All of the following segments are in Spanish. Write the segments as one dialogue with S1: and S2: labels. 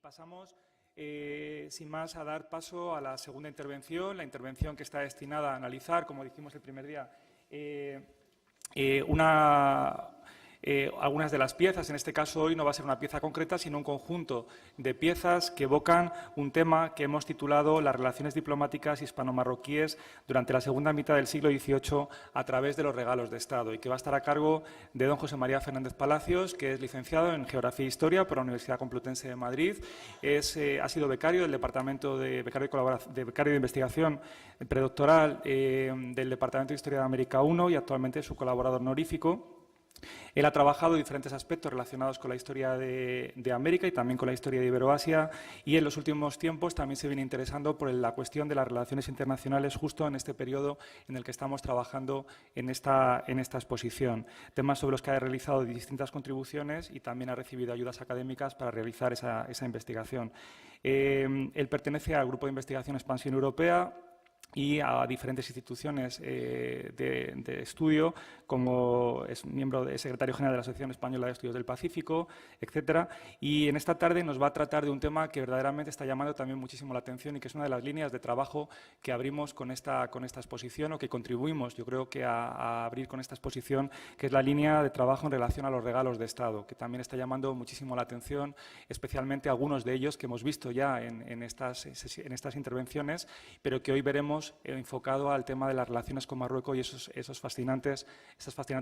S1: Pasamos, sin más, a dar paso a la segunda intervención, la intervención que está destinada a analizar, como dijimos el primer día, algunas de las piezas. En este caso, hoy no va a ser una pieza concreta, sino un conjunto de piezas que evocan un tema que hemos titulado Las relaciones diplomáticas hispano-marroquíes durante la segunda mitad del siglo XVIII a través de los regalos de Estado, y que va a estar a cargo de don José María Fernández Palacios, que es licenciado en Geografía e Historia por la Universidad Complutense de Madrid. Ha sido becario del Departamento de becario de Investigación predoctoral del Departamento de Historia de América I y actualmente es su colaborador honorífico. Él ha trabajado en diferentes aspectos relacionados con la historia de América y también con la historia de Iberoasia, y en los últimos tiempos también se viene interesando por la cuestión de las relaciones internacionales justo en este periodo en el que estamos trabajando en esta exposición. Temas sobre los que ha realizado distintas contribuciones y también ha recibido ayudas académicas para realizar esa investigación. Él pertenece al Grupo de Investigación Expansión Europea y a diferentes instituciones de estudio, como es secretario general de la Asociación Española de Estudios del Pacífico, etcétera. Y en esta tarde nos va a tratar de un tema que verdaderamente está llamando también muchísimo la atención y que es una de las líneas de trabajo que abrimos con esta exposición, o que contribuimos, yo creo, que a abrir con esta exposición, que es la línea de trabajo en relación a los regalos de Estado, que también está llamando muchísimo la atención, especialmente algunos de ellos que hemos visto ya en estas intervenciones, pero que hoy veremos enfocado al tema de las relaciones con Marruecos y esas fascinantes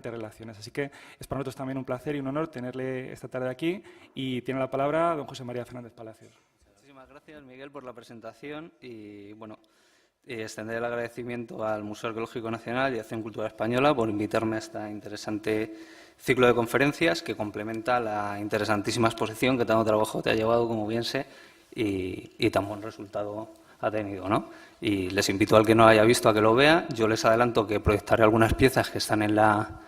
S1: relaciones. Así que es para nosotros también un placer y un honor tenerle esta tarde aquí, y tiene la palabra don José María Fernández Palacios.
S2: Muchísimas gracias, Miguel, por la presentación y, bueno, extender el agradecimiento al Museo Arqueológico Nacional y Acción Cultural Española por invitarme a este interesante ciclo de conferencias que complementa la interesantísima exposición que tanto trabajo te ha llevado, como bien sé, y tan buen resultado ha tenido, ¿no? Y les invito al que no lo haya visto a que lo vea. Yo les adelanto que proyectaré algunas piezas que están en la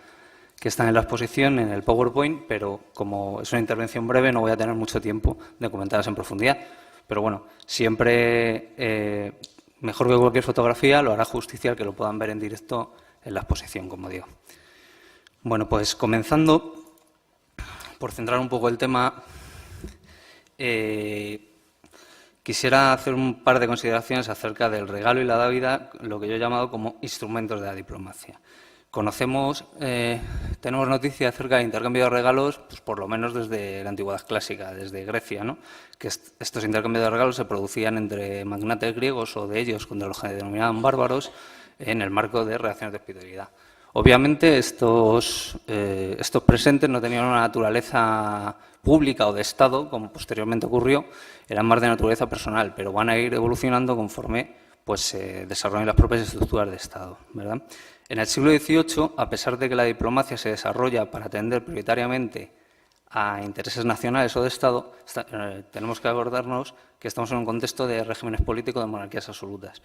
S2: exposición, en el PowerPoint, pero como es una intervención breve no voy a tener mucho tiempo de comentarlas en profundidad. Pero bueno, siempre mejor que cualquier fotografía lo hará justicia al que lo puedan ver en directo en la exposición, como digo. Bueno, pues comenzando, por centrar un poco el tema, quisiera hacer un par de consideraciones acerca del regalo y la dávida, lo que yo he llamado como instrumentos de la diplomacia. Tenemos noticias acerca del intercambio de regalos, pues por lo menos desde la antigüedad clásica, desde Grecia, ¿no? Que estos intercambios de regalos se producían entre magnates griegos o de ellos, contra los que denominaban bárbaros, en el marco de relaciones de hospitalidad. Obviamente, estos presentes no tenían una naturaleza pública o de Estado, como posteriormente ocurrió, eran más de naturaleza personal, pero van a ir evolucionando conforme pues, se desarrollen las propias estructuras de Estado, ¿verdad? En el siglo XVIII, a pesar de que la diplomacia se desarrolla para atender prioritariamente a intereses nacionales o de Estado, tenemos que acordarnos que estamos en un contexto de regímenes políticos de monarquías absolutas.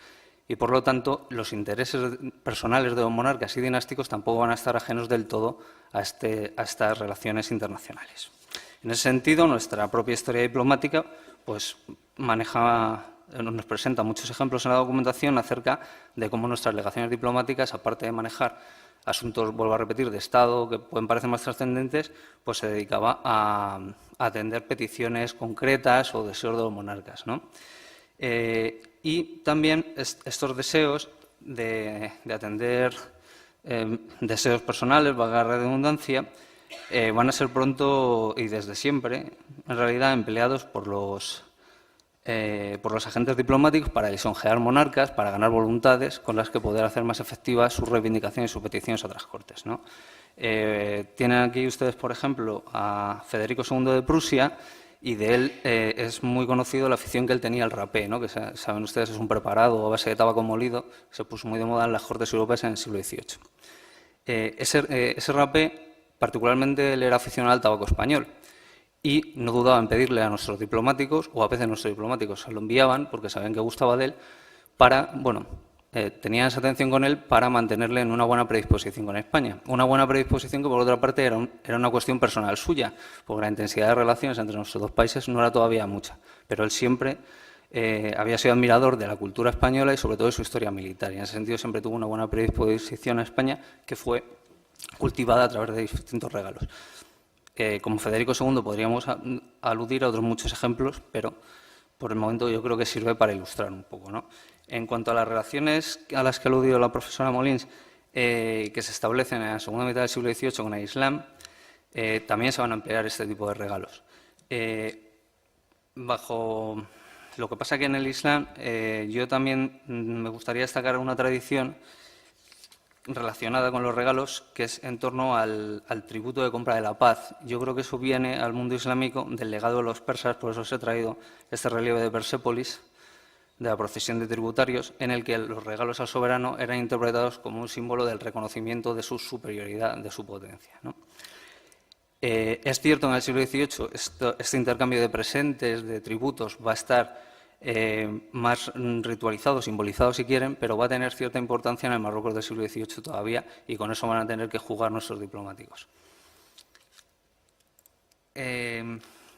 S2: Y, por lo tanto, los intereses personales de los monarcas y dinásticos tampoco van a estar ajenos del todo a estas relaciones internacionales. En ese sentido, nuestra propia historia diplomática pues, nos presenta muchos ejemplos en la documentación acerca de cómo nuestras legaciones diplomáticas, aparte de manejar asuntos, vuelvo a repetir, de Estado, que pueden parecer más trascendentes, pues se dedicaba a atender peticiones concretas o deseos de los monarcas, ¿no? Y también estos deseos de atender deseos personales, valga la redundancia, van a ser pronto y desde siempre, en realidad, empleados por los agentes diplomáticos para lisonjear monarcas, para ganar voluntades con las que poder hacer más efectivas sus reivindicaciones y sus peticiones a otras cortes, ¿no? Tienen aquí ustedes, por ejemplo, a Federico II de Prusia, y de él es muy conocido la afición que él tenía al rapé, ¿no? Que saben ustedes, es un preparado a base de tabaco molido que se puso muy de moda en las cortes europeas en el siglo XVIII. Ese rapé, particularmente, él era aficionado al tabaco español y no dudaba en pedirle a nuestros diplomáticos, o a veces nuestros diplomáticos se lo enviaban porque sabían que gustaba de él, para, bueno, tenían esa atención con él para mantenerle en una buena predisposición con España. Una buena predisposición que, por otra parte, era una cuestión personal suya, porque la intensidad de relaciones entre nuestros dos países no era todavía mucha, pero él siempre había sido admirador de la cultura española y, sobre todo, de su historia militar. Y, en ese sentido, siempre tuvo una buena predisposición a España, que fue cultivada a través de distintos regalos. Como Federico II podríamos aludir a otros muchos ejemplos, pero por el momento yo creo que sirve para ilustrar un poco, ¿no? En cuanto a las relaciones a las que ha aludido la profesora Molins, que se establecen en la segunda mitad del siglo XVIII con el Islam, también se van a emplear este tipo de regalos. Bajo lo que pasa que en el Islam, yo también me gustaría destacar una tradición relacionada con los regalos, que es en torno al tributo de compra de la paz. Yo creo que eso viene al mundo islámico del legado de los persas, por eso os he traído este relieve de Persépolis, de la procesión de tributarios, en el que los regalos al soberano eran interpretados como un símbolo del reconocimiento de su superioridad, de su potencia, ¿no? Es cierto, en el siglo XVIII este intercambio de presentes, de tributos, va a estar más ritualizado, simbolizado si quieren, pero va a tener cierta importancia en el Marruecos del siglo XVIII todavía, y con eso van a tener que jugar nuestros diplomáticos.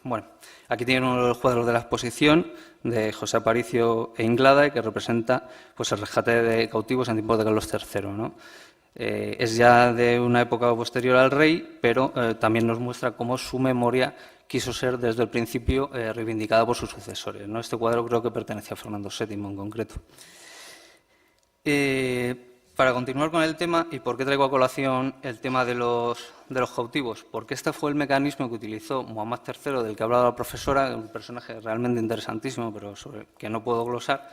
S2: Bueno, aquí tienen uno de los cuadros de la exposición de José Aparicio e Inglada, que representa pues, el rescate de cautivos en tiempos de Carlos III, ¿no? Es ya de una época posterior al rey, pero también nos muestra cómo su memoria quiso ser desde el principio reivindicada por sus sucesores, ¿no? Este cuadro creo que pertenece a Fernando VII en concreto. Para continuar con el tema, ¿y por qué traigo a colación el tema de los cautivos? Porque este fue el mecanismo que utilizó Muhammad III, del que ha hablado la profesora, un personaje realmente interesantísimo, pero sobre el que no puedo glosar,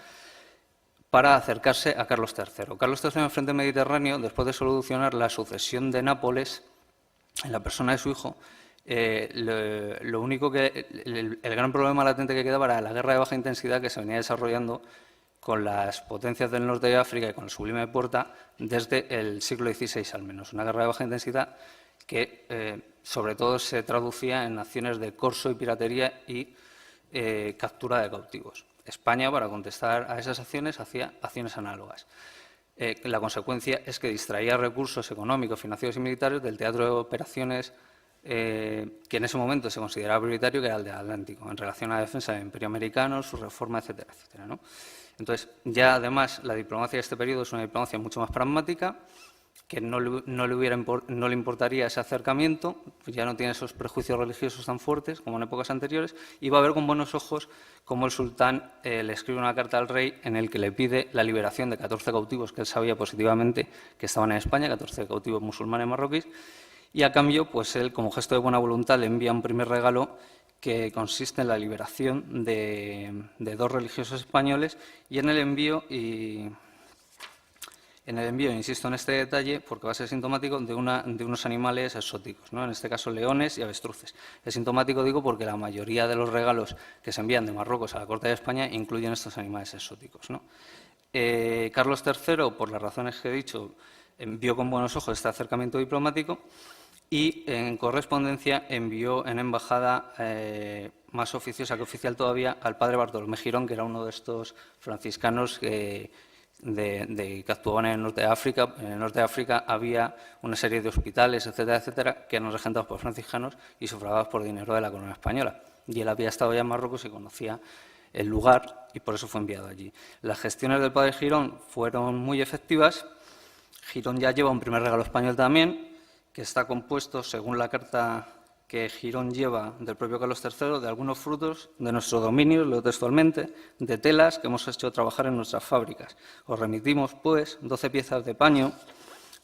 S2: para acercarse a Carlos III. Carlos III en el frente mediterráneo, después de solucionar la sucesión de Nápoles en la persona de su hijo, lo único que el gran problema latente que quedaba era la guerra de baja intensidad que se venía desarrollando con las potencias del norte de África y con el Sublime de Porta desde el siglo XVI al menos. Una guerra de baja intensidad que sobre todo se traducía en acciones de corso y piratería y captura de cautivos. España, para contestar a esas acciones, hacía acciones análogas. La consecuencia es que distraía recursos económicos, financieros y militares del teatro de operaciones que en ese momento se consideraba prioritario, que era el del Atlántico, en relación a la defensa del Imperio americano, su reforma, etcétera, etcétera, ¿no? Entonces, ya además, la diplomacia de este periodo es una diplomacia mucho más pragmática, que no le importaría ese acercamiento, pues ya no tiene esos prejuicios religiosos tan fuertes como en épocas anteriores, y va a ver con buenos ojos cómo el sultán le escribe una carta al rey en el que le pide la liberación de 14 cautivos que él sabía positivamente que estaban en España, 14 cautivos musulmanes marroquíes, y a cambio, pues él, como gesto de buena voluntad, le envía un primer regalo que consiste en la liberación de 2 religiosos españoles, y en el envío, insisto en este detalle, porque va a ser sintomático de unos animales exóticos, ¿no? En este caso leones y avestruces. Es sintomático, digo, porque la mayoría de los regalos que se envían de Marruecos a la corte de España incluyen estos animales exóticos, ¿no? Carlos III, por las razones que he dicho, vio con buenos ojos este acercamiento diplomático y, en correspondencia, envió en embajada más oficiosa que oficial todavía al padre Bartolomé Girón, que era uno de estos franciscanos que actuaban en el norte de África. En el norte de África había una serie de hospitales, etcétera, etcétera, que eran regentados por franciscanos y sufragados por dinero de la corona española. Y él había estado ya en Marruecos y conocía el lugar, y por eso fue enviado allí. Las gestiones del padre Girón fueron muy efectivas. Girón ya lleva un primer regalo español también, que está compuesto, según la carta que Girón lleva del propio Carlos III, de algunos frutos de nuestro dominio, leo textualmente, de telas que hemos hecho trabajar en nuestras fábricas. Os remitimos, pues, 12 piezas de paño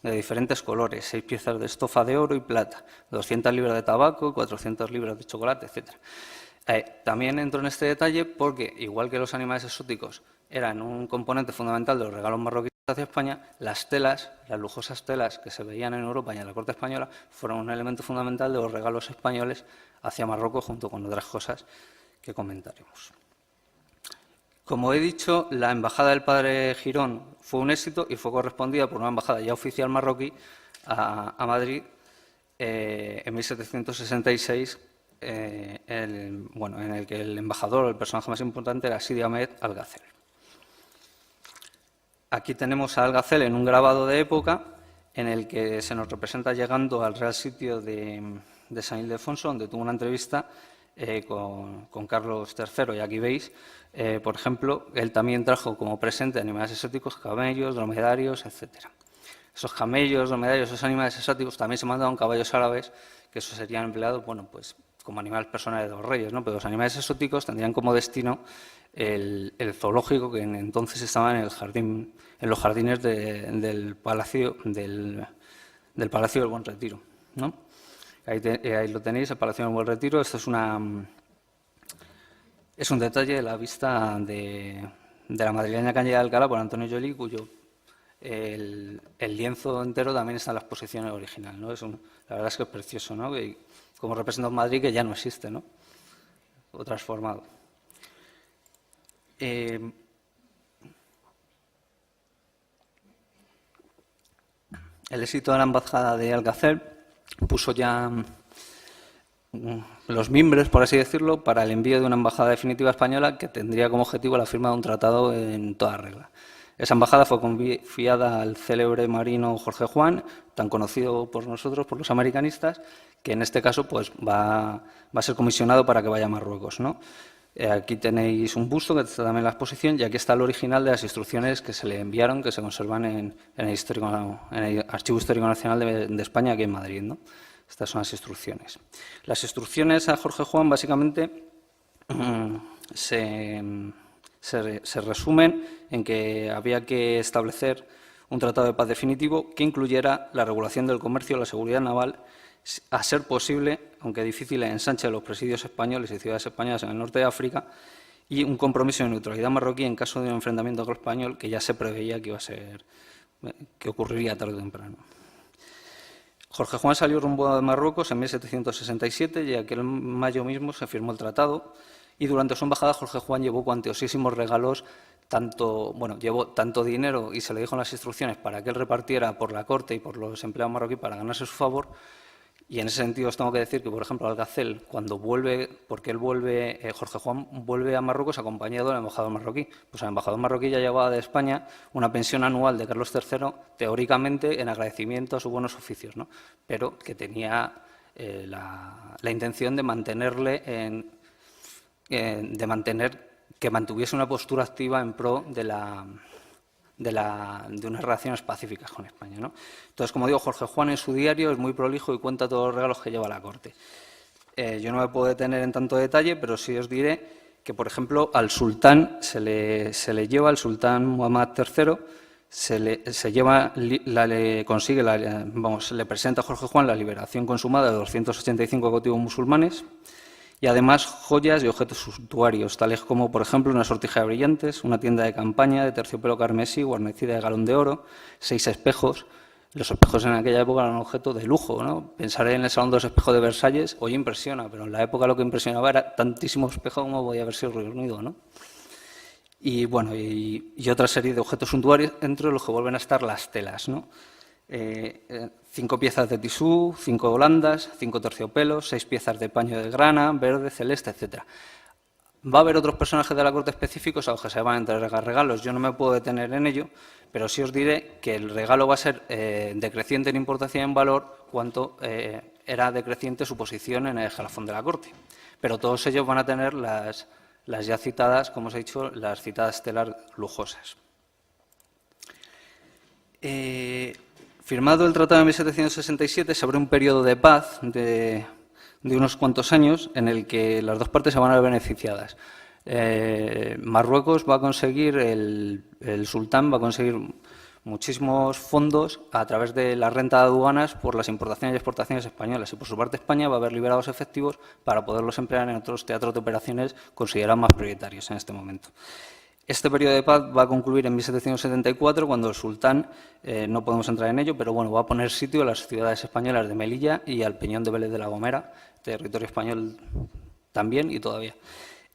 S2: de diferentes colores, 6 piezas de estofa de oro y plata, 200 libras de tabaco, 400 libras de chocolate, etc. También entro en este detalle porque, igual que los animales exóticos eran un componente fundamental de los regalos marroquíes hacia España, las telas, las lujosas telas que se veían en Europa y en la corte española, fueron un elemento fundamental de los regalos españoles hacia Marruecos, junto con otras cosas que comentaremos. Como he dicho, la embajada del padre Girón fue un éxito y fue correspondida por una embajada ya oficial marroquí a Madrid en 1766, en el que el embajador, el personaje más importante, era Sidi Ahmed Al-Ghazel. Aquí tenemos a Al-Ghazel en un grabado de época en el que se nos representa llegando al Real Sitio de San Ildefonso, donde tuvo una entrevista con Carlos III. Y aquí veis, por ejemplo, él también trajo como presente animales exóticos, camellos, dromedarios, etc. esos camellos, dromedarios, esos animales exóticos, también se mandaban caballos árabes, que esos serían empleados, bueno, pues como animales personales de los reyes, ¿no? Pero los animales exóticos tendrían como destino el zoológico que entonces estaba en el jardín, en los jardines del Palacio del Buen Retiro, ¿no? Ahí lo tenéis, el Palacio del Buen Retiro. Esto es un detalle de la vista de la madrileña calle de Alcalá por Antonio Joly, cuyo el lienzo entero también está en la exposición original, ¿no? La verdad es que es precioso, ¿no? Y como representa un Madrid que ya no existe, ¿no? O transformado. El éxito de la embajada de Alcácer puso ya los mimbres, por así decirlo, para el envío de una embajada definitiva española que tendría como objetivo la firma de un tratado en toda regla. Esa embajada fue confiada al célebre marino Jorge Juan, tan conocido por nosotros, por los americanistas, que en este caso pues, va a ser comisionado para que vaya a Marruecos, ¿no? Aquí tenéis un busto que está también en la exposición y aquí está el original de las instrucciones que se le enviaron, que se conservan en el Archivo Histórico Nacional de España, aquí en Madrid, ¿no? Estas son las instrucciones. Las instrucciones a Jorge Juan, básicamente, se resumen en que había que establecer un tratado de paz definitivo que incluyera la regulación del comercio, la seguridad naval, a ser posible, aunque difícil, el ensanche de los presidios españoles y ciudades españolas en el norte de África, y un compromiso de neutralidad marroquí en caso de un enfrentamiento con el español que ya se preveía que ocurriría tarde o temprano. Jorge Juan salió rumbo a Marruecos en 1767 y aquel mayo mismo se firmó el tratado, y durante su embajada Jorge Juan llevó cuantiosísimos regalos, llevó tanto dinero y se le dijo en las instrucciones para que él repartiera por la corte y por los empleados marroquíes para ganarse su favor. Y en ese sentido os tengo que decir que, por ejemplo, Alcácer, cuando vuelve, Jorge Juan vuelve a Marruecos acompañado del embajador marroquí. Pues el embajador marroquí ya llevaba de España una pensión anual de Carlos III, teóricamente en agradecimiento a sus buenos oficios, ¿no? Pero que tenía la intención de que mantuviese una postura activa en pro de unas relaciones pacíficas con España, ¿no? Entonces, como digo, Jorge Juan en su diario es muy prolijo y cuenta todos los regalos que lleva a la corte. Yo no me puedo detener en tanto detalle, pero sí os diré que, por ejemplo, al sultán se le lleva, al sultán Muhammad III, le presenta a Jorge Juan la liberación consumada de 285 cautivos musulmanes, y además joyas y objetos suntuarios, tales como, por ejemplo, una sortija de brillantes, una tienda de campaña de terciopelo carmesí guarnecida de galón de oro, 6 espejos. Los espejos en aquella época eran un objeto de lujo, ¿no? Pensar en el Salón de los Espejos de Versalles hoy impresiona, pero en la época lo que impresionaba era tantísimos espejos como podía haber sido reunido, ¿no? Y, bueno, y otra serie de objetos suntuarios, entre los que vuelven a estar las telas, ¿no? 5 piezas de tisú, 5 holandas, 5 terciopelos, 6 piezas de paño de grana, verde, celeste, etc. Va a haber otros personajes de la corte específicos a los que se van a entregar regalos. Yo no me puedo detener en ello, pero sí os diré que el regalo va a ser decreciente en importancia y en valor cuanto era decreciente su posición en el escalafón de la corte. Pero todos ellos van a tener las ya citadas, como os he dicho, las citadas telas lujosas. Firmado el Tratado de 1767, se abre un periodo de paz de unos cuantos años en el que las dos partes se van a ver beneficiadas. Marruecos va a conseguir, el sultán va a conseguir muchísimos fondos a través de la renta de aduanas por las importaciones y exportaciones españolas, y por su parte España va a haber liberados efectivos para poderlos emplear en otros teatros de operaciones considerados más prioritarios en este momento. Este periodo de paz va a concluir en 1774, cuando el sultán, no podemos entrar en ello, pero bueno, va a poner sitio a las ciudades españolas de Melilla y al Peñón de Vélez de la Gomera, territorio español también y todavía.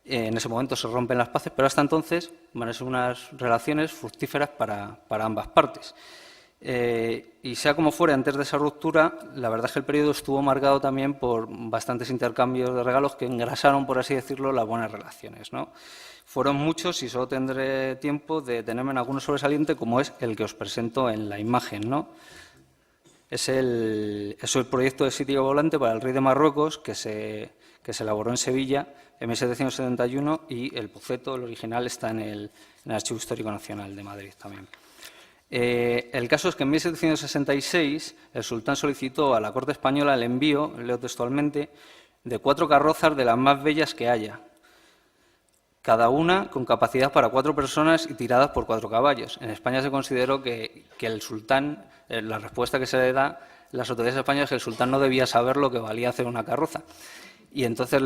S2: En ese momento se rompen las paces, pero hasta entonces van a ser unas relaciones fructíferas para ambas partes. Y sea como fuere, antes de esa ruptura, la verdad es que el periodo estuvo marcado también por bastantes intercambios de regalos que engrasaron, por así decirlo, las buenas relaciones, ¿no? Fueron muchos y solo tendré tiempo de detenerme en alguno sobresaliente, como es el que os presento en la imagen, ¿no? Es el proyecto de sitio volante para el rey de Marruecos que se elaboró en Sevilla en 1771, y el boceto, el original, está en el Archivo Histórico Nacional de Madrid también. El caso es que en 1766 el sultán solicitó a la corte española el envío, leo textualmente, de 4 carrozas de las más bellas que haya, cada una con capacidad para 4 personas y tiradas por 4 caballos. En España se consideró que el sultán, la respuesta que se le da a las autoridades españolas es que el sultán no debía saber lo que valía hacer una carroza. Y entonces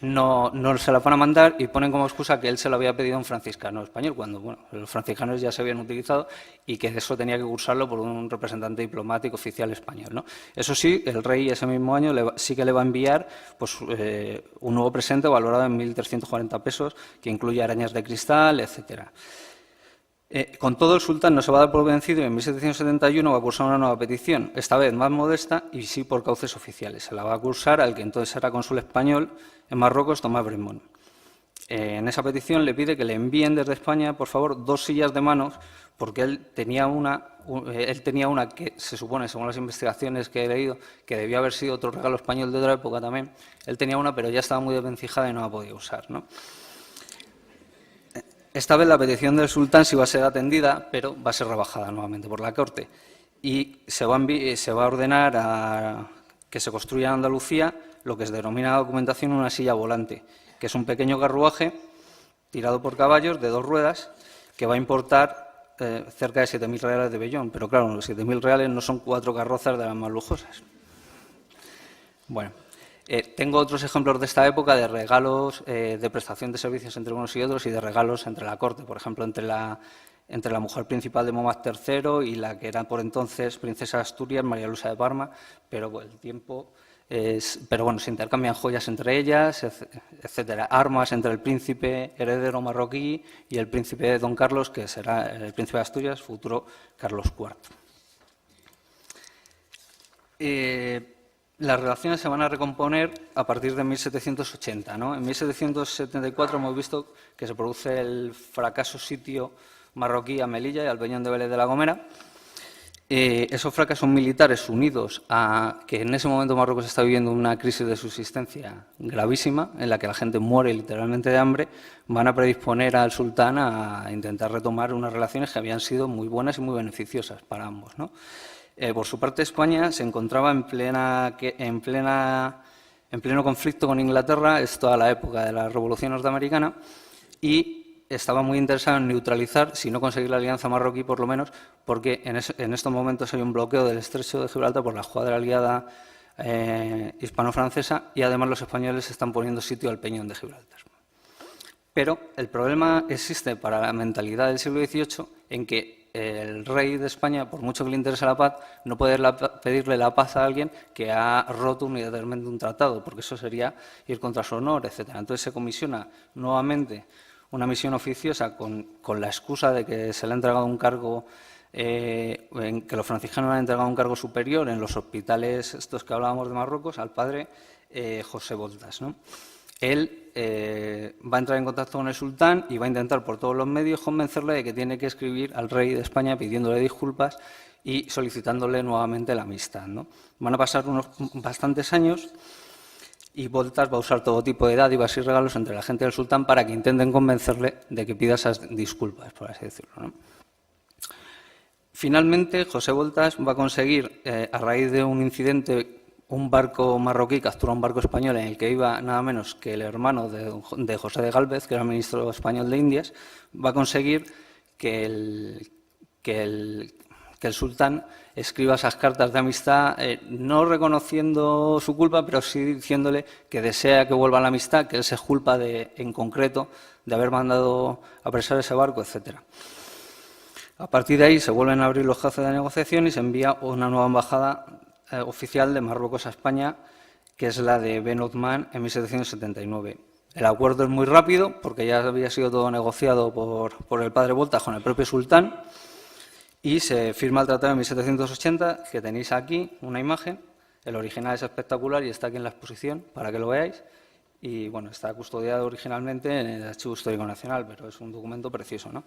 S2: no se la van a mandar y ponen como excusa que él se lo había pedido a un franciscano español, cuando bueno, los franciscanos ya se habían utilizado y que eso tenía que cursarlo por un representante diplomático oficial español, ¿no? Eso sí, el rey ese mismo año sí que le va a enviar pues, un nuevo presente valorado en 1.340 pesos, que incluye arañas de cristal, etcétera. Con todo, el sultán no se va a dar por vencido y en 1771 va a cursar una nueva petición, esta vez más modesta y sí por cauces oficiales. Se la va a cursar al que entonces era cónsul español en Marruecos, Tomás Bremont. En esa petición le pide que le envíen desde España, por favor, 2 sillas de manos, porque él tenía una que se supone, según las investigaciones que he leído, que debía haber sido otro regalo español de otra época también. Él tenía una, pero ya estaba muy desvencijada y no la podía usar, ¿no? Esta vez la petición del sultán sí va a ser atendida, pero va a ser rebajada nuevamente por la corte. Y se va a ordenar que se construya en Andalucía lo que se denomina en la documentación una silla volante, que es un pequeño carruaje tirado por caballos de 2 ruedas que va a importar cerca de 7.000 reales de vellón. Pero claro, los 7.000 reales no son 4 carrozas de las más lujosas. Bueno. Tengo otros ejemplos de esta época de regalos, de prestación de servicios entre unos y otros y de regalos entre la corte, por ejemplo, entre la mujer principal de Muhammad III y la que era por entonces princesa de Asturias, María Luisa de Parma, pero bueno, se intercambian joyas entre ellas, etcétera, armas entre el príncipe heredero marroquí y el príncipe Don Carlos, que será el príncipe de Asturias, futuro Carlos IV. Las relaciones se van a recomponer a partir de 1780, ¿no? En 1774 hemos visto que se produce el fracaso sitio marroquí a Melilla y al Peñón de Vélez de la Gomera. Esos fracasos militares unidos a que en ese momento Marruecos está viviendo una crisis de subsistencia gravísima, en la que la gente muere literalmente de hambre, van a predisponer al sultán a intentar retomar unas relaciones que habían sido muy buenas y muy beneficiosas para ambos, ¿no? Por su parte, España se encontraba en pleno conflicto con Inglaterra, es toda la época de la Revolución Norteamericana, y estaba muy interesado en neutralizar, si no conseguir la alianza marroquí por lo menos, porque en estos momentos hay un bloqueo del estrecho de Gibraltar por la escuadra aliada hispano-francesa y además los españoles están poniendo sitio al Peñón de Gibraltar. Pero el problema existe para la mentalidad del siglo XVIII en que el rey de España, por mucho que le interese la paz, no puede pedirle la paz a alguien que ha roto unilateralmente un tratado, porque eso sería ir contra su honor, etcétera. Entonces se comisiona nuevamente una misión oficiosa con la excusa de que se le ha entregado un cargo, que los franciscanos le han entregado un cargo superior en los hospitales estos que hablábamos de Marruecos, al padre José Voltas, ¿no? Él va a entrar en contacto con el sultán y va a intentar por todos los medios convencerle de que tiene que escribir al rey de España pidiéndole disculpas y solicitándole nuevamente la amistad, ¿no? Van a pasar unos bastantes años y Voltas va a usar todo tipo de dádivas y regalos entre la gente del sultán para que intenten convencerle de que pida esas disculpas, por así decirlo, ¿no? Finalmente, José Voltas va a conseguir, a raíz de un incidente, un barco marroquí captura un barco español en el que iba nada menos que el hermano de José de Gálvez, que era ministro español de Indias, va a conseguir que el sultán escriba esas cartas de amistad, no reconociendo su culpa, pero sí diciéndole que desea que vuelva a la amistad, que él se culpa en concreto de haber mandado apresar ese barco, etcétera. A partir de ahí se vuelven a abrir los cauces de negociación y se envía una nueva embajada oficial de Marruecos a España, que es la de Ben Othman en 1779. El acuerdo es muy rápido, porque ya había sido todo negociado por el padre Voltas con el propio sultán, y se firma el tratado en 1780, que tenéis aquí una imagen. El original es espectacular y está aquí en la exposición, para que lo veáis. Y bueno, está custodiado originalmente en el Archivo Histórico Nacional, pero es un documento precioso, ¿no?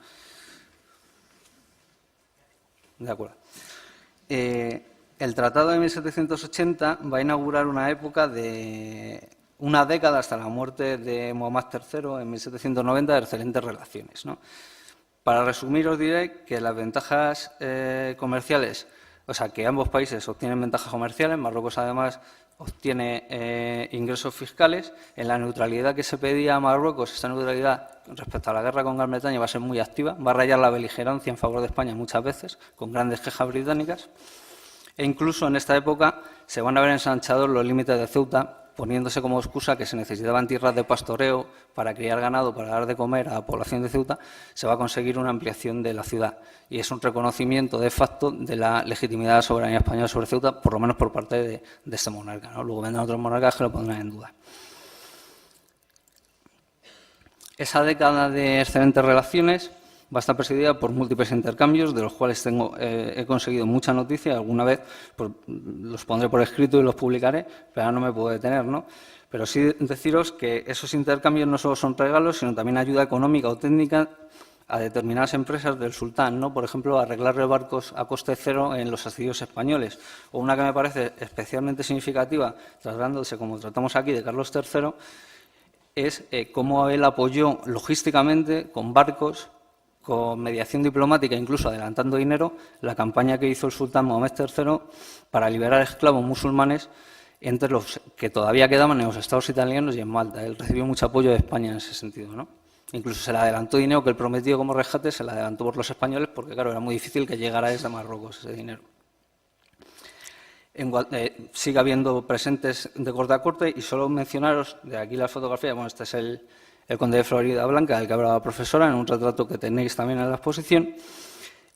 S2: De acuerdo. El Tratado de 1780 va a inaugurar una época de una década hasta la muerte de Muhammad III en 1790 de excelentes relaciones, ¿no? Para resumir, os diré que las ventajas comerciales, o sea, que ambos países obtienen ventajas comerciales, Marruecos además obtiene ingresos fiscales. En la neutralidad que se pedía a Marruecos, esta neutralidad respecto a la guerra con Gran Bretaña va a ser muy activa, va a rayar la beligerancia en favor de España muchas veces, con grandes quejas británicas. E incluso en esta época se van a ver ensanchados los límites de Ceuta, poniéndose como excusa que se necesitaban tierras de pastoreo para criar ganado, para dar de comer a la población de Ceuta. Se va a conseguir una ampliación de la ciudad. Y es un reconocimiento de facto de la legitimidad de la soberanía española sobre Ceuta, por lo menos por parte de este monarca, ¿no? Luego vendrán otros monarcas que lo pondrán en duda. Esa década de excelentes relaciones va a estar presidida por múltiples intercambios, de los cuales he conseguido mucha noticia. Alguna vez pues, los pondré por escrito y los publicaré, pero ahora no me puedo detener, ¿no? Pero sí deciros que esos intercambios no solo son regalos, sino también ayuda económica o técnica a determinadas empresas del sultán, ¿no? Por ejemplo, arreglarle barcos a coste cero en los asedios españoles. O una que me parece especialmente significativa, tratándose como tratamos aquí de Carlos III, es cómo él apoyó logísticamente con barcos, con mediación diplomática, incluso adelantando dinero, la campaña que hizo el sultán Mohamed III para liberar esclavos musulmanes entre los que todavía quedaban en los estados italianos y en Malta. Él recibió mucho apoyo de España en ese sentido, ¿no? Incluso se le adelantó dinero que él prometió como rescate, se le adelantó por los españoles porque, claro, era muy difícil que llegara desde Marruecos ese dinero. Sigue habiendo presentes de corte a corte y solo mencionaros, de aquí las fotografías, bueno, este es el conde de Florida Blanca, del que hablaba la profesora, en un retrato que tenéis también en la exposición.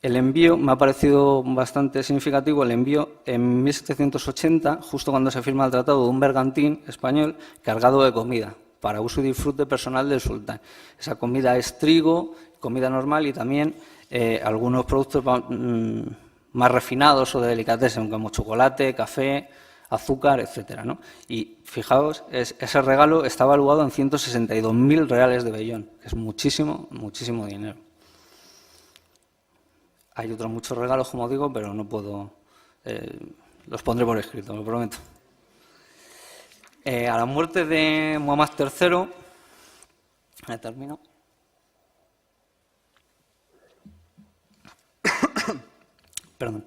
S2: El envío me ha parecido bastante significativo, el envío en 1780, justo cuando se firma el tratado, de un bergantín español cargado de comida para uso y disfrute personal del sultán. Esa comida es trigo, comida normal y también algunos productos más refinados o de delicatessen, como chocolate, café, azúcar, etcétera, ¿no? Y fijaos, ese regalo está valuado en 162.000 reales de vellón, que es muchísimo, muchísimo dinero. Hay otros muchos regalos, como digo, pero no puedo, los pondré por escrito, lo prometo. A la muerte de Muhammad III, termino. Perdón.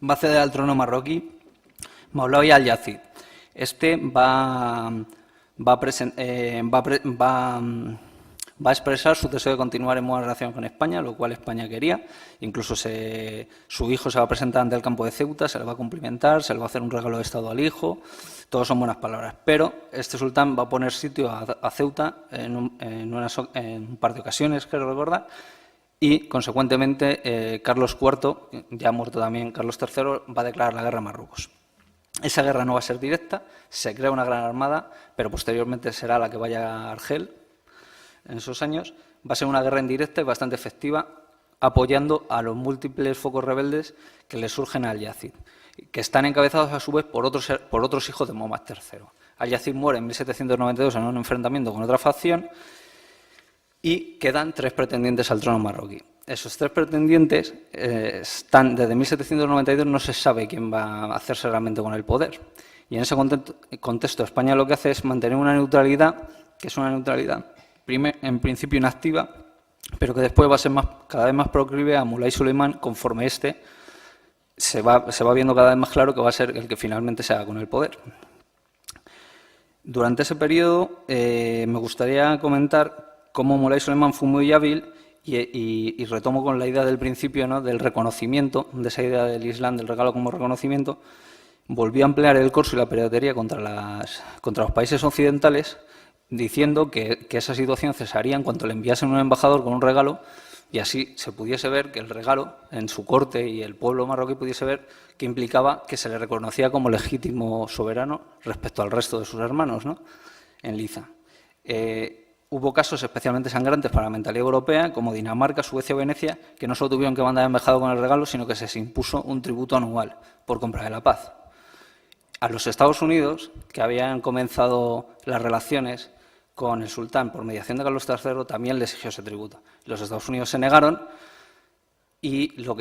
S2: Va a ceder al trono marroquí Maulawi al-Yazid. Este va a expresar su deseo de continuar en buena relación con España, lo cual España quería. Incluso su hijo se va a presentar ante el campo de Ceuta, se le va a cumplimentar, se le va a hacer un regalo de Estado al hijo. Todos son buenas palabras. Pero este sultán va a poner sitio a Ceuta en un par de ocasiones, quiero recordar. Y, consecuentemente, Carlos IV, ya muerto también Carlos III, va a declarar la guerra a Marruecos. Esa guerra no va a ser directa, se crea una gran armada, pero posteriormente será la que vaya a Argel en esos años. Va a ser una guerra indirecta y bastante efectiva, apoyando a los múltiples focos rebeldes que le surgen a Al-Yazid, que están encabezados a su vez por otros hijos de Muhammad III. Al-Yazid muere en 1792 en un enfrentamiento con otra facción y quedan 3 pretendientes al trono marroquí. Esos 3 pretendientes están desde 1792, no se sabe quién va a hacerse realmente con el poder. Y en ese contexto España lo que hace es mantener una neutralidad, que es una neutralidad en principio inactiva, pero que después va a ser cada vez más proclive a Mulay Suleiman, conforme se va viendo cada vez más claro que va a ser el que finalmente se haga con el poder. Durante ese periodo me gustaría comentar cómo Mulay Suleiman fue muy hábil y retomo con la idea del principio, ¿no?, del reconocimiento, de esa idea del Islam, del regalo como reconocimiento. Volvió a emplear el corso y la piratería contra los países occidentales, diciendo que esa situación cesaría en cuanto le enviasen un embajador con un regalo y así se pudiese ver que el regalo en su corte y el pueblo marroquí pudiese ver que implicaba que se le reconocía como legítimo soberano respecto al resto de sus hermanos, ¿no?, en Liza. Hubo casos especialmente sangrantes para la mentalidad europea, como Dinamarca, Suecia o Venecia, que no solo tuvieron que mandar embajador con el regalo, sino que se les impuso un tributo anual por compra de la paz. A los Estados Unidos, que habían comenzado las relaciones con el sultán por mediación de Carlos III, también le exigió ese tributo. Los Estados Unidos se negaron y lo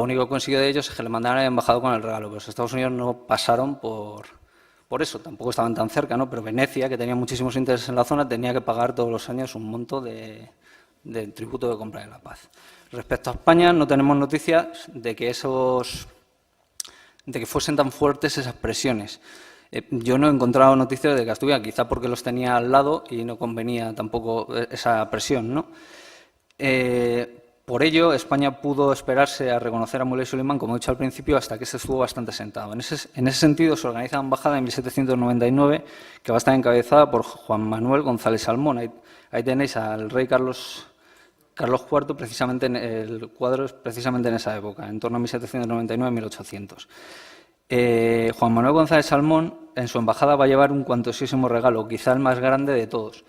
S2: único que consiguió de ellos es que le mandaran el embajador con el regalo. Pero los Estados Unidos no pasaron por eso, tampoco estaban tan cerca, ¿no? Pero Venecia, que tenía muchísimos intereses en la zona, tenía que pagar todos los años un monto de del tributo de compra de la paz. Respecto a España, no tenemos noticias de que fuesen tan fuertes esas presiones. Yo no he encontrado noticias de que estuvieran, quizá porque los tenía al lado y no convenía tampoco esa presión, ¿no? Por ello, España pudo esperarse a reconocer a Muley Suleiman, como he dicho al principio, hasta que se estuvo bastante sentado. En ese sentido, se organiza la embajada en 1799, que va a estar encabezada por Juan Manuel González Salmón. Ahí tenéis al rey Carlos IV, precisamente el cuadro es precisamente en esa época, en torno a 1799-1800. Juan Manuel González Salmón, en su embajada, va a llevar un cuantiosísimo regalo, quizá el más grande de todos.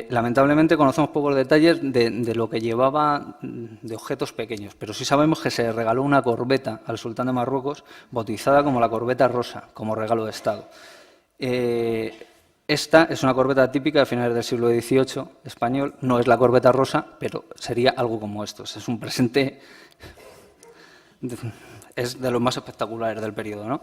S2: Lamentablemente conocemos pocos detalles de lo que llevaba de objetos pequeños, pero sí sabemos que se regaló una corbeta al sultán de Marruecos, bautizada como la corbeta rosa, como regalo de Estado. Esta es una corbeta típica de finales del siglo XVIII español, no es la corbeta rosa, pero sería algo como esto. Es un presente, es de los más espectaculares del periodo, ¿no?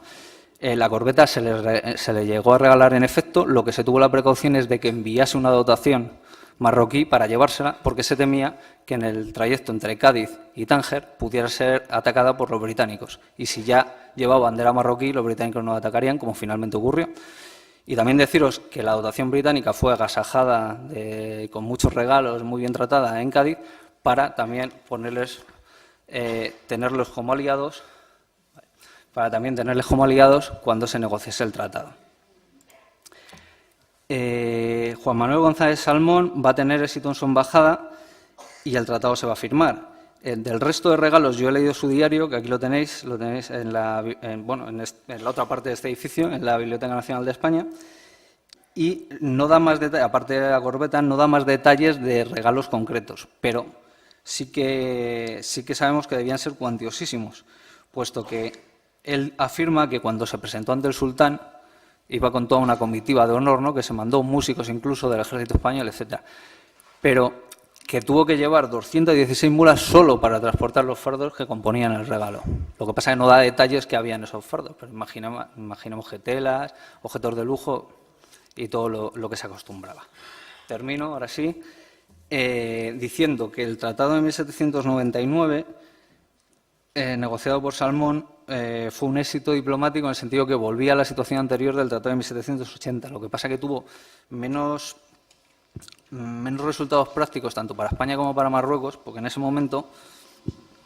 S2: La corbeta se le llegó a regalar en efecto, lo que se tuvo la precaución es de que enviase una dotación marroquí para llevársela, porque se temía que en el trayecto entre Cádiz y Tánger pudiera ser atacada por los británicos. Y si ya llevaba bandera marroquí, los británicos no atacarían, como finalmente ocurrió. Y también deciros que la dotación británica fue agasajada con muchos regalos, muy bien tratada en Cádiz, para también tenerlos como aliados, cuando se negociase el tratado. Juan Manuel González Salmón va a tener éxito en su embajada y el tratado se va a firmar. Del resto de regalos, yo he leído su diario, que aquí lo tenéis en la otra parte de este edificio, en la Biblioteca Nacional de España, y no da más detalles, aparte de la corbeta, no da más detalles de regalos concretos, pero sí que sabemos que debían ser cuantiosísimos, puesto que él afirma que cuando se presentó ante el sultán iba con toda una comitiva de honor, ¿no?, que se mandó músicos incluso del ejército español, etcétera, pero que tuvo que llevar 216 mulas solo para transportar los fardos que componían el regalo. Lo que pasa es que no da detalles que había en esos fardos, pero imaginamos telas, objetos de lujo y todo lo que se acostumbraba. Termino, ahora sí, diciendo que el Tratado de 1799, negociado por Salmón, fue un éxito diplomático en el sentido que volvía a la situación anterior del Tratado de 1780. Lo que pasa es que tuvo menos resultados prácticos tanto para España como para Marruecos, porque en ese momento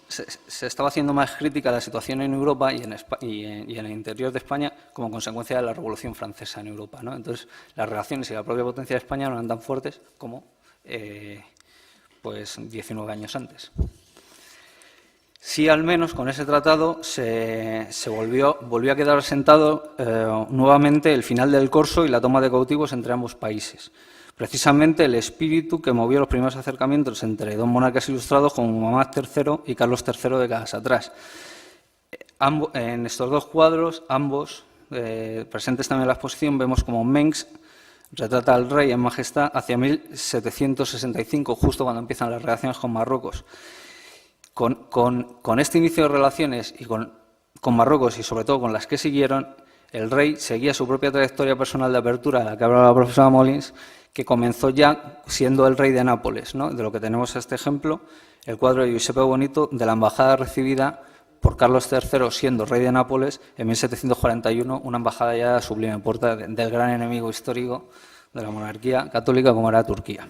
S2: se estaba haciendo más crítica la situación en Europa y en el interior de España como consecuencia de la Revolución Francesa en Europa, ¿no? Entonces, las relaciones y la propia potencia de España no eran tan fuertes como 19 años antes. Sí, al menos con ese tratado se volvió a quedar asentado nuevamente el final del corso y la toma de cautivos entre ambos países. Precisamente el espíritu que movió los primeros acercamientos entre dos monarcas ilustrados como Muhammad III y Carlos III de décadas atrás. En estos dos cuadros, ambos presentes también en la exposición, vemos como Mengs retrata al rey en majestad hacia 1765, justo cuando empiezan las relaciones con Marruecos. Con este inicio de relaciones y con Marruecos y sobre todo con las que siguieron, el rey seguía su propia trayectoria personal de apertura, de la que hablaba la profesora Molins, que comenzó ya siendo el rey de Nápoles, ¿no? De lo que tenemos este ejemplo, el cuadro de Giuseppe Bonito de la embajada recibida por Carlos III siendo rey de Nápoles en 1741, una embajada ya sublime, puerta del gran enemigo histórico de la monarquía católica como era Turquía.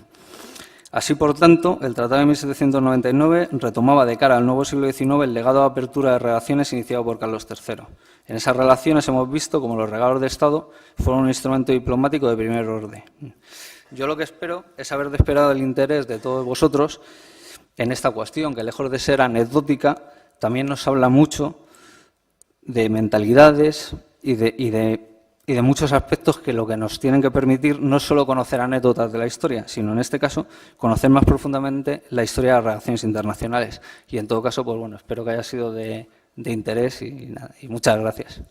S2: Así, por tanto, el Tratado de 1799 retomaba de cara al nuevo siglo XIX el legado de apertura de relaciones iniciado por Carlos III. En esas relaciones hemos visto cómo los regalos de Estado fueron un instrumento diplomático de primer orden. Yo lo que espero es haber despertado el interés de todos vosotros en esta cuestión, que lejos de ser anecdótica, también nos habla mucho de mentalidades y de muchos aspectos que lo que nos tienen que permitir no es solo conocer anécdotas de la historia, sino en este caso conocer más profundamente la historia de las relaciones internacionales. Y en todo caso, pues bueno, espero que haya sido de interés y muchas gracias.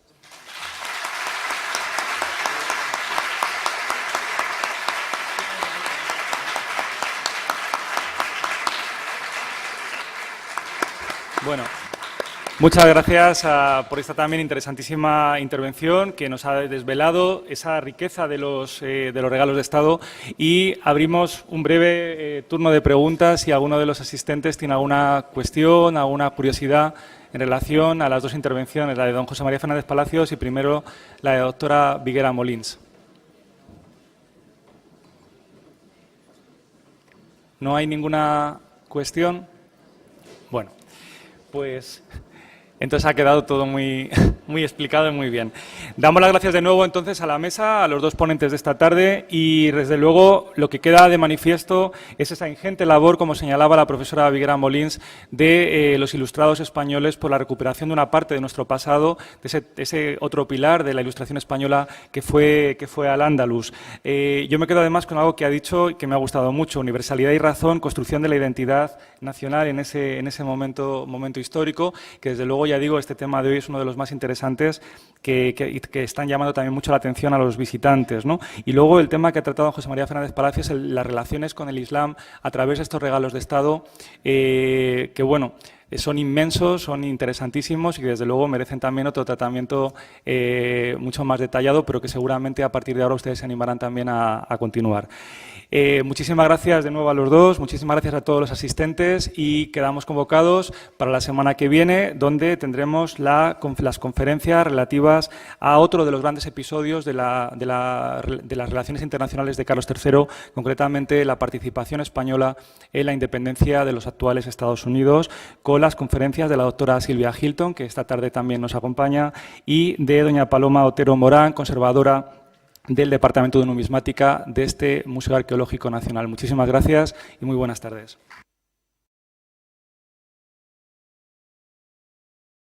S1: Bueno, Muchas gracias por esta también interesantísima intervención que nos ha desvelado esa riqueza de los regalos de Estado, y abrimos un breve turno de preguntas si alguno de los asistentes tiene alguna cuestión, alguna curiosidad en relación a las dos intervenciones, la de don José María Fernández Palacios y primero la de la doctora Viguera Molins. ¿No hay ninguna cuestión? Bueno, pues entonces ha quedado todo muy explicado y muy bien. Damos las gracias de nuevo entonces a la mesa, a los dos ponentes de esta tarde, y desde luego lo que queda de manifiesto es esa ingente labor, como señalaba la profesora Viguera Molins, de los ilustrados españoles por la recuperación de una parte de nuestro pasado, de ese otro pilar de la ilustración española que fue Al-Ándalus. Yo me quedo además con algo que ha dicho y que me ha gustado mucho: universalidad y razón, construcción de la identidad nacional en ese momento histórico, que desde luego, ya digo, este tema de hoy es uno de los más interesantes que están llamando también mucho la atención a los visitantes, ¿no? Y luego el tema que ha tratado José María Fernández Palacios, las relaciones con el Islam a través de estos regalos de Estado, que bueno, son inmensos, son interesantísimos y que desde luego merecen también otro tratamiento mucho más detallado, pero que seguramente a partir de ahora ustedes se animarán también a continuar. Muchísimas gracias de nuevo a los dos, muchísimas gracias a todos los asistentes, y quedamos convocados para la semana que viene, donde tendremos las conferencias relativas a otro de los grandes episodios de las relaciones internacionales de Carlos III, concretamente la participación española en la independencia de los actuales Estados Unidos, con las conferencias de la doctora Silvia Hilton, que esta tarde también nos acompaña, y de doña Paloma Otero Morán, conservadora del Departamento de Numismática de este Museo Arqueológico Nacional. Muchísimas gracias y muy buenas tardes.